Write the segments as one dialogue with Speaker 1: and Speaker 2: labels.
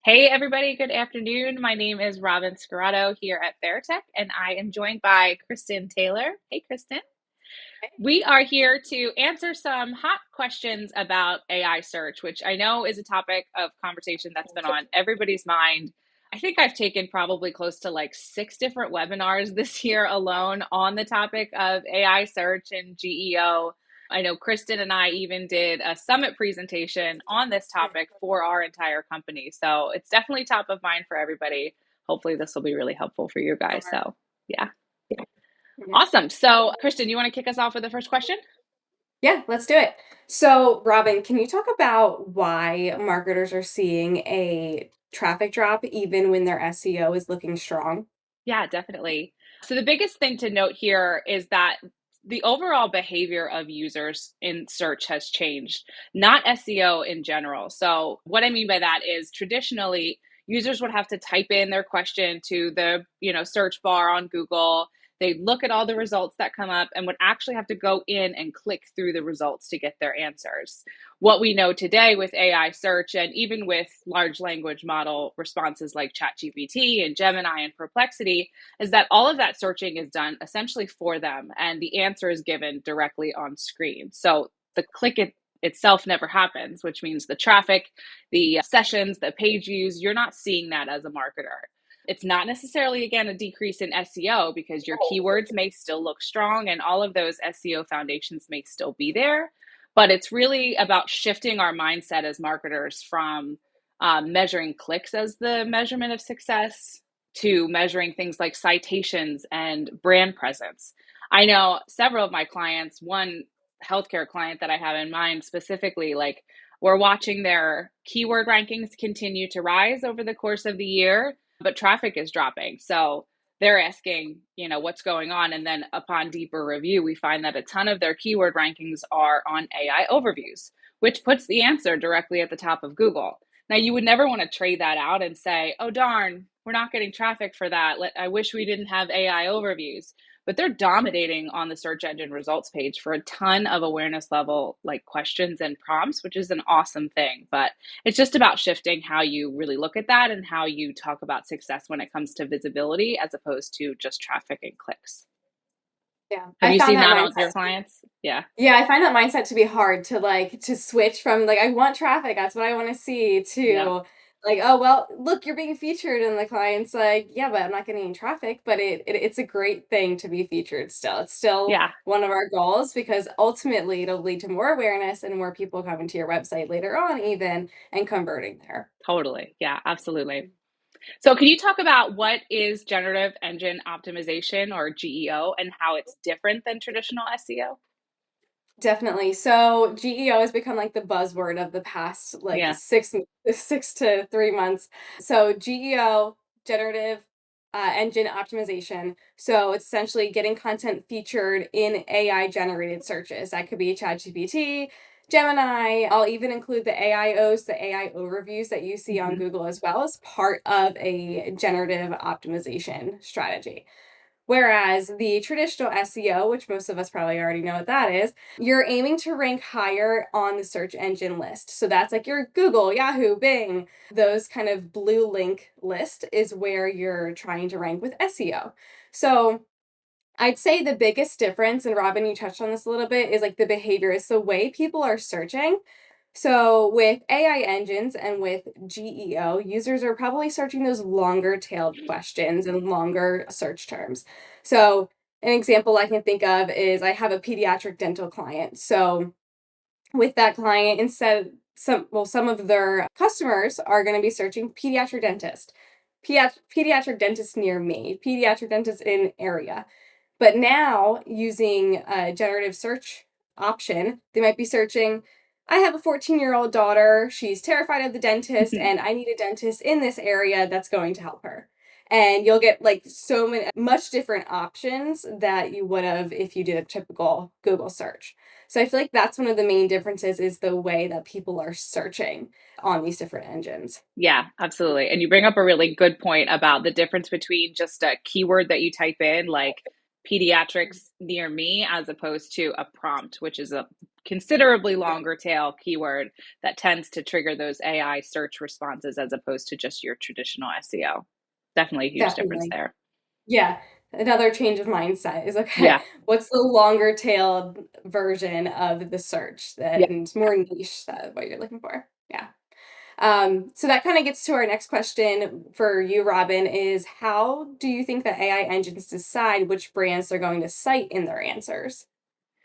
Speaker 1: Hey everybody, good afternoon. My name is Robin Scarato here at Veritech, and I am joined by Kristen Taylor. Hey Kristen. We are here to answer some hot questions about AI search, which I know is a topic of conversation that's been on everybody's mind. I think I've taken probably close to like 6 different webinars this year alone on the topic of AI search and GEO. I know Kristen and I even did a summit presentation on this topic for our entire company. So it's definitely top of mind for everybody. Hopefully, this will be really helpful for you guys. So, yeah.
Speaker 2: Mhm.
Speaker 1: Awesome. So, Kristen, you want to kick us off with the first question?
Speaker 2: Yeah, let's do it. So, Robin, can you talk about why marketers are seeing a traffic drop even when their SEO is looking strong?
Speaker 1: Yeah, definitely. So the biggest thing to note here is that the overall behavior of users in search has changed, not SEO in general. So what I mean by that is traditionally users would have to type in their question to the, search bar on Google. They'd look at all the results that come up and would actually have to go in and click through the results to get their answers. What we know today with AI search and even with large language model responses like ChatGPT and Gemini and Perplexity is that all of that searching is done essentially for them and the answer is given directly on screen. So the itself never happens, which means the traffic, the sessions, the page views, you're not seeing that as a marketer. It's not necessarily, again, a decrease in SEO because your keywords may still look strong and all of those SEO foundations may still be there. But it's really about shifting our mindset as marketers from measuring clicks as the measurement of success to measuring things like citations and brand presence. I know several of my clients, one healthcare client that I have in mind specifically, like we're watching their keyword rankings continue to rise over the course of the year, but traffic is dropping. So they're asking, what's going on. And then upon deeper review, we find that a ton of their keyword rankings are on AI overviews, which puts the answer directly at the top of Google. Now, you would never want to trade that out and say, oh, darn, we're not getting traffic for that. I wish we didn't have AI overviews. But they're dominating on the search engine results page for a ton of awareness level like questions and prompts, which is an awesome thing. But it's just about shifting how you really look at that and how you talk about success when it comes to visibility as opposed to just traffic and clicks.
Speaker 2: Yeah,
Speaker 1: Have
Speaker 2: I
Speaker 1: you
Speaker 2: found
Speaker 1: seen
Speaker 2: that
Speaker 1: that on
Speaker 2: mindset.
Speaker 1: your clients? Yeah.
Speaker 2: Yeah, I find that mindset to be hard to to switch from like I want traffic, that's what I want to see
Speaker 1: Yep.
Speaker 2: to like, oh well, look, you're being featured and the client's like, yeah, but I'm not getting any traffic, but it's a great thing to be featured still. It's still
Speaker 1: Yeah,
Speaker 2: one of our goals because ultimately it'll lead to more awareness and more people coming to your website later on even and converting there.
Speaker 1: totally. Yeah, absolutely. So, can you talk about what is generative engine optimization or GEO and how it's different than traditional SEO?
Speaker 2: Definitely. So GEO has become like the buzzword of the past like
Speaker 1: Yeah.
Speaker 2: 6 to 3 months. So GEO, generative engine optimization. So it's essentially getting content featured in AI generated searches. That could be ChatGPT, Gemini. I'll even include the AIOs, the AI overviews that you see on
Speaker 1: Hmm.
Speaker 2: Google as well as part of a generative optimization strategy. Whereas the traditional SEO, which most of us probably already know what that is, you're aiming to rank higher on the search engine list. So that's like your Google, Yahoo, Bing, those kind of blue link list is where you're trying to rank with SEO. So I'd say the biggest difference, and Robin, you touched on this a little bit, is like the behavior, is the way people are searching. So with AI engines and with GEO, users are probably searching those longer tailed questions and longer search terms. So an example I can think of is I have a pediatric dental client. So with that client, instead some of their customers are going to be searching pediatric dentist, pediatric dentist near me, pediatric dentist in area. But now, using a generative search option, they might be searching, I have a 14-year-old daughter. She's terrified of the dentist, and I need a dentist in this area that's going to help her. And you'll get like so many, much different options that you would have if you did a typical Google search. So I feel like that's one of the main differences is the way that people are searching on these different engines.
Speaker 1: Yeah, absolutely. And you bring up a really good point about the difference between just a keyword that you type in, like pediatrics near me, as opposed to a prompt, which is a considerably longer tail keyword that tends to trigger those AI search responses as opposed to just your traditional SEO. Definitely a huge difference
Speaker 2: Definitely.
Speaker 1: there.
Speaker 2: Yeah. Another change of mindset is okay,
Speaker 1: Yeah.
Speaker 2: what's the longer tailed version of the search
Speaker 1: Yeah.
Speaker 2: that and more niche that what you're looking for. Yeah. So that kind of gets to our next question for you, Robin, is how do you think that AI engines decide which brands they're going to cite in their answers?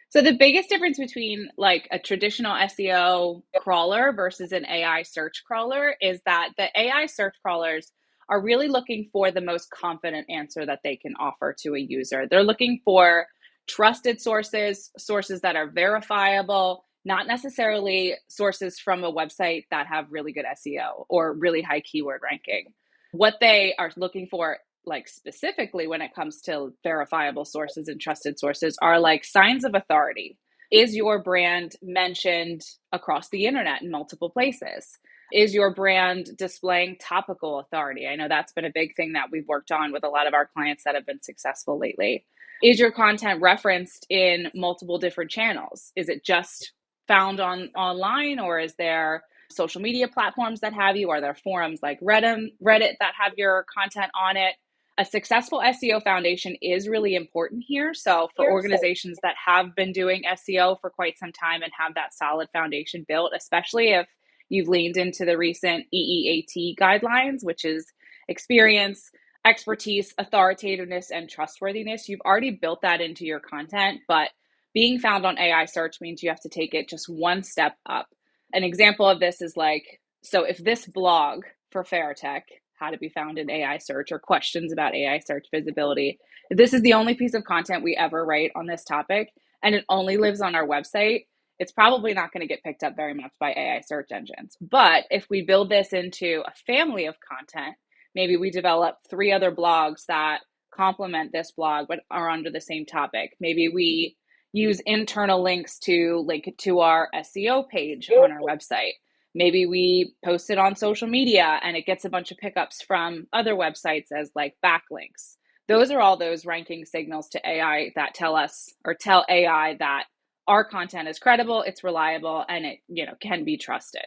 Speaker 1: So the biggest difference between like a traditional SEO crawler versus an AI search crawler is that the AI search crawlers are really looking for the most confident answer that they can offer to a user. They're looking for trusted sources, sources that are verifiable, not necessarily sources from a website that have really good SEO or really high keyword ranking. What they are looking for, like specifically when it comes to verifiable sources and trusted sources, are like signs of authority. Is your brand mentioned across the internet in multiple places? Is your brand displaying topical authority? I know that's been a big thing that we've worked on with a lot of our clients that have been successful lately. Is your content referenced in multiple different channels? Is it just found on online, or is there social media platforms that have you? Are there forums like Reddit that have your content on it? A successful SEO foundation is really important here. So, for organizations that have been doing SEO for quite some time and have that solid foundation built, especially if you've leaned into the recent EEAT guidelines, which is experience, expertise, authoritativeness, and trustworthiness, you've already built that into your content. But being found on AI search means you have to take it just one step up. An example of this is like, so if this blog for Fairtech, how to be found in AI search, or questions about AI search visibility, if this is the only piece of content we ever write on this topic and it only lives on our website, it's probably not going to get picked up very much by AI search engines. But if we build this into a family of content, maybe we develop 3 other blogs that complement this blog but are under the same topic. Maybe we use internal links to link it to our SEO page on our website. Maybe we post it on social media and it gets a bunch of pickups from other websites as like backlinks. Those are all those ranking signals to AI that tell us, or tell AI that our content is credible, it's reliable, and it, can be trusted.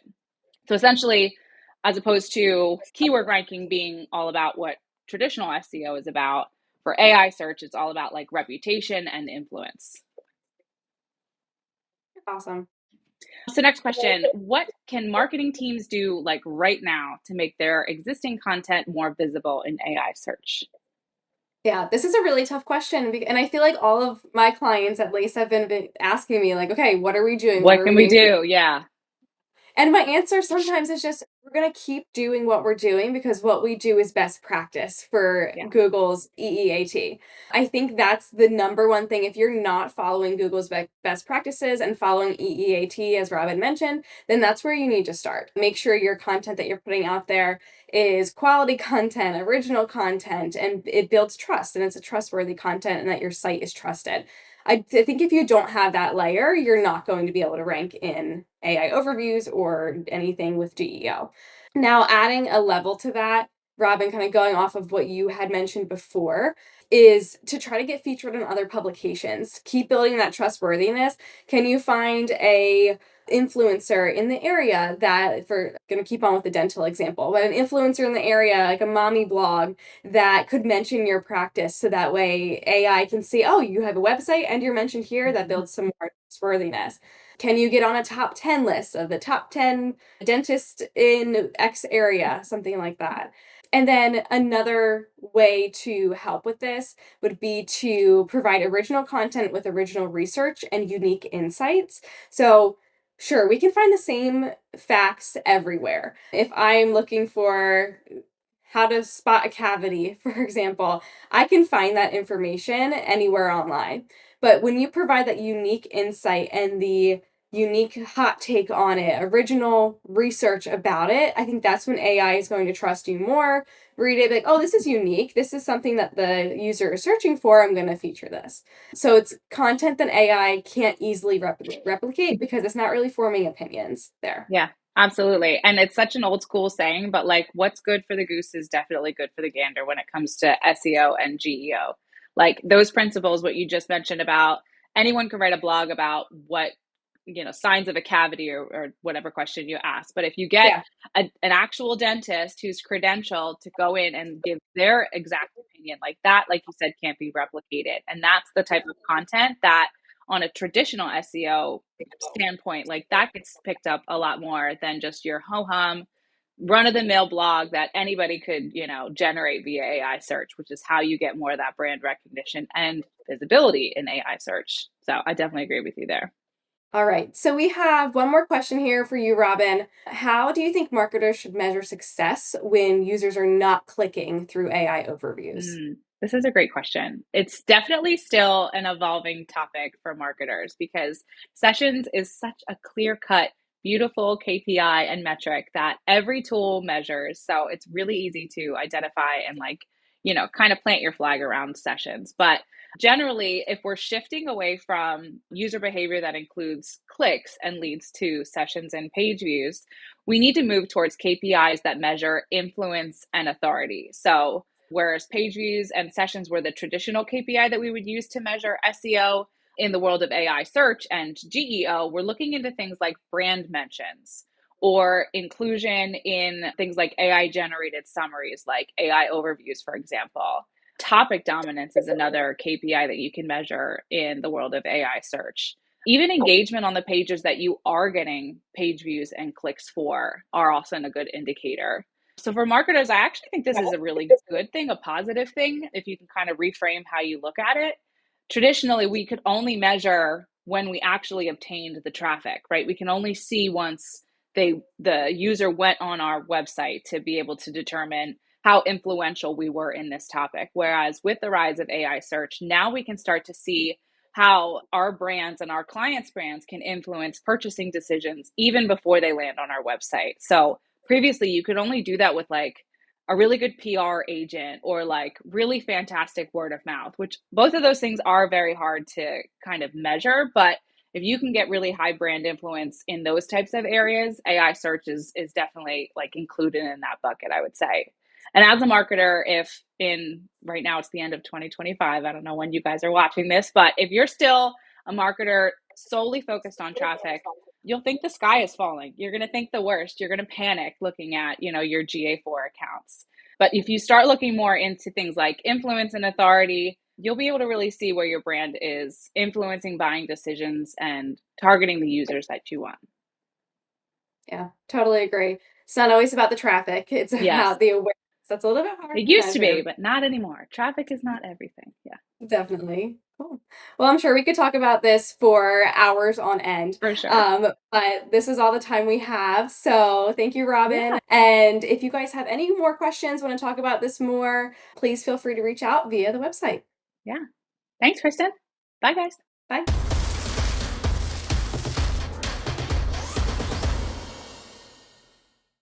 Speaker 1: So essentially, as opposed to keyword ranking being all about what traditional SEO is about, for AI search, it's all about like reputation and influence.
Speaker 2: Awesome.
Speaker 1: So next question, what can marketing teams do like right now to make their existing content more visible in AI search?
Speaker 2: Yeah, this is a really tough question, and I feel like all of my clients at least have been asking me like, okay, what are we doing? What
Speaker 1: What
Speaker 2: are
Speaker 1: can
Speaker 2: we
Speaker 1: we
Speaker 2: doing?
Speaker 1: do? Yeah.
Speaker 2: And my answer sometimes is just we're going to keep doing what we're doing because what we do is best practice for
Speaker 1: Yeah.
Speaker 2: Google's EEAT. I think that's the number one thing. If you're not following Google's best practices and following EEAT, as Robin mentioned, then that's where you need to start. Make sure your content that you're putting out there is quality content, original content, and it builds trust and it's a trustworthy content and that your site is trusted. I think if you don't have that layer, you're not going to be able to rank in AI overviews or anything with GEO. Now, adding a level to that, Robin, kind of going off of what you had mentioned before, is to try to get featured in other publications. Keep building that trustworthiness. Can you find a influencer in the area that, for going to keep on with the dental example, but an influencer in the area, like a mommy blog, that could mention your practice so that way AI can see, oh, you have a website and you're mentioned here, that builds some more trustworthiness. Can you get on a top 10 list of the top 10 dentists in X area, something like that? And then another way to help with this would be to provide original content with original research and unique insights. So, sure, we can find the same facts everywhere. If I'm looking for how to spot a cavity, for example, I can find that information anywhere online. But when you provide that unique insight and the unique hot take on it, original research about it, I think that's when AI is going to trust you more. Read it, like, oh, this is unique. This is something that the user is searching for. I'm going to feature this. So it's content that AI can't easily replicate because it's not really forming opinions there.
Speaker 1: Yeah, absolutely. And it's such an old school saying, but like what's good for the goose is definitely good for the gander when it comes to SEO and GEO. Like those principles, what you just mentioned about anyone can write a blog about what signs of a cavity or whatever question you ask. But if you get
Speaker 2: Yeah.
Speaker 1: an actual dentist who's credentialed to go in and give their exact opinion, like that, like you said, can't be replicated. And that's the type of content that on a traditional SEO standpoint, like that gets picked up a lot more than just your ho hum run of the mill blog that anybody could, generate via AI search, which is how you get more of that brand recognition and visibility in AI search. So I definitely agree with you there.
Speaker 2: All right. So we have one more question here for you, Robin. How do you think marketers should measure success when users are not clicking through AI overviews?
Speaker 1: This is a great question. It's definitely still an evolving topic for marketers because sessions is such a clear cut, beautiful KPI and metric that every tool measures. So it's really easy to identify and, like, kind of plant your flag around sessions. But generally, if we're shifting away from user behavior that includes clicks and leads to sessions and page views, we need to move towards KPIs that measure influence and authority. So, whereas page views and sessions were the traditional KPI that we would use to measure SEO, in the world of AI search and GEO, we're looking into things like brand mentions or inclusion in things like AI generated summaries, like AI overviews, for example. Topic dominance is another KPI that you can measure in the world of AI search. Even engagement on the pages that you are getting page views and clicks for are also a good indicator. So for marketers, I actually think this is a really good thing, a positive thing, if you can kind of reframe how you look at it. Traditionally, we could only measure when we actually obtained the traffic, right? We can only see once the user went on our website to be able to determine how influential we were in this topic. Whereas with the rise of AI search, now we can start to see how our brands and our clients' brands can influence purchasing decisions even before they land on our website. So previously, you could only do that with like a really good PR agent or like really fantastic word of mouth, which both of those things are very hard to kind of measure. But if you can get really high brand influence in those types of areas, AI search is definitely like included in that bucket, I would say. And as a marketer, if in right now it's the end of 2025, I don't know when you guys are watching this, but if you're still a marketer solely focused on traffic, you'll think the sky is falling. You're going to think the worst. You're going to panic looking at, your GA4 accounts. But if you start looking more into things like influence and authority, you'll be able to really see where your brand is influencing buying decisions and targeting the users that you want.
Speaker 2: Yeah, totally agree. It's not always about the traffic, it's
Speaker 1: Yes,
Speaker 2: about the awareness. That's a little bit hard
Speaker 1: it
Speaker 2: to
Speaker 1: used to be,
Speaker 2: measure.
Speaker 1: but not anymore. Traffic is not everything. Yeah,
Speaker 2: Definitely. Cool. Well, I'm sure we could talk about this for hours on end.
Speaker 1: for sure.
Speaker 2: But this is all the time we have. So thank you,
Speaker 1: Yeah,
Speaker 2: Robin. And if you guys have any more questions, want to talk about this more, please feel free to reach out via the website.
Speaker 1: yeah. Thanks, Kristen. Bye, guys.
Speaker 2: Bye.